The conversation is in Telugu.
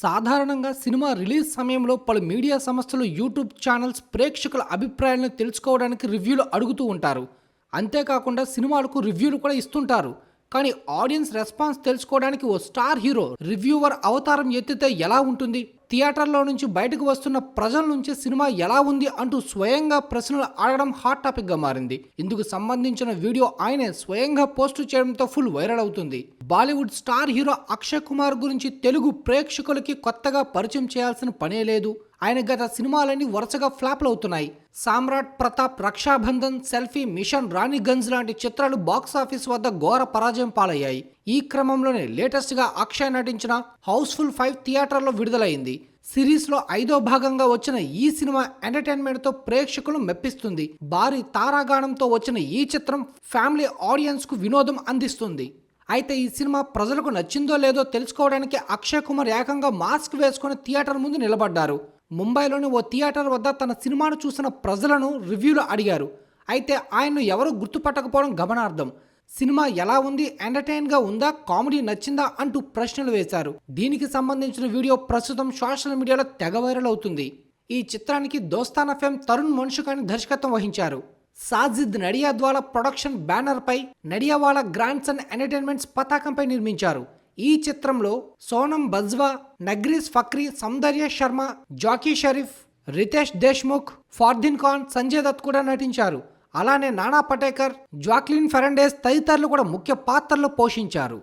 సాధారణంగా సినిమా రిలీజ్ సమయంలో పలు మీడియా సంస్థలు, యూట్యూబ్ ఛానల్స్ ప్రేక్షకుల అభిప్రాయాలను తెలుసుకోవడానికి రివ్యూలు అడుగుతూ ఉంటారు. అంతేకాకుండా సినిమాలకు రివ్యూలు కూడా ఇస్తుంటారు. కానీ ఆడియన్స్ రెస్పాన్స్ తెలుసుకోవడానికి ఓ స్టార్ హీరో రివ్యూవర్ అవతారం ఎత్తితే ఎలా ఉంటుంది? థియేటర్లో నుంచి బయటకు వస్తున్న ప్రజల నుంచి సినిమా ఎలా ఉంది అంటూ స్వయంగా ప్రశ్నలు అడగడం హాట్ టాపిక్ గా మారింది. ఇందుకు సంబంధించిన వీడియో ఆయనే స్వయంగా పోస్టు చేయడంతో ఫుల్ వైరల్ అవుతుంది. బాలీవుడ్ స్టార్ హీరో అక్షయ్ కుమార్ గురించి తెలుగు ప్రేక్షకులకి కొత్తగా పరిచయం చేయాల్సిన పనే లేదు. ఆయన గత సినిమాలన్నీ వరుసగా ఫ్లాప్లు అవుతున్నాయి. సామ్రాట్, ప్రతాప్, రక్షాబంధన్, సెల్ఫీ, మిషన్, రాణిగంజ్ లాంటి చిత్రాలు బాక్సాఫీస్ వద్ద ఘోర పరాజయం పాలయ్యాయి. ఈ క్రమంలోనే లేటెస్ట్ గా అక్షయ్ నటించిన హౌస్ఫుల్ 5 థియేటర్లో విడుదలైంది. సిరీస్ లో 5వ భాగంగా వచ్చిన ఈ సినిమా ఎంటర్టైన్మెంట్ తో ప్రేక్షకులు మెప్పిస్తుంది. భారీ తారాగాణంతో వచ్చిన ఈ చిత్రం ఫ్యామిలీ ఆడియన్స్ కు వినోదం అందిస్తుంది. అయితే ఈ సినిమా ప్రజలకు నచ్చిందో లేదో తెలుసుకోవడానికి అక్షయ్ కుమార్ ఏకంగా మాస్క్ వేసుకుని థియేటర్ ముందు నిలబడ్డారు. ముంబైలోని ఓ థియేటర్ వద్ద తన సినిమాను చూసిన ప్రజలను రివ్యూలు అడిగారు. అయితే ఆయన్ను ఎవరూ గుర్తుపట్టకపోవడం గమనార్థం. సినిమా ఎలా ఉంది, ఎంటర్టైన్గా ఉందా, కామెడీ నచ్చిందా అంటూ ప్రశ్నలు వేశారు. దీనికి సంబంధించిన వీడియో ప్రస్తుతం సోషల్ మీడియాలో తెగ వైరల్ అవుతుంది. ఈ చిత్రానికి దోస్తానా ఫేమ్ తరుణ్ మన్సుఖాని దర్శకత్వం వహించారు. సాజిద్ నడియాద్వాలా ప్రొడక్షన్ బ్యానర్ పై నడియావాలా గ్రాండ్ సన్ ఎంటర్టైన్మెంట్స్ పతాకంపై నిర్మించారు. ఈ చిత్రంలో సోనం బజ్వా, నగ్రీస్ ఫక్రీ, సౌందర్య శర్మ, జాకీ షరీఫ్, రితేష్ దేశ్ముఖ్, ఫార్దిన్ ఖాన్, సంజయ్ దత్ కూడా నటించారు. అలానే నానా పటేకర్, జాక్లిన్ ఫెర్నాండెస్ తదితరులు కూడా ముఖ్య పాత్రలు పోషించారు.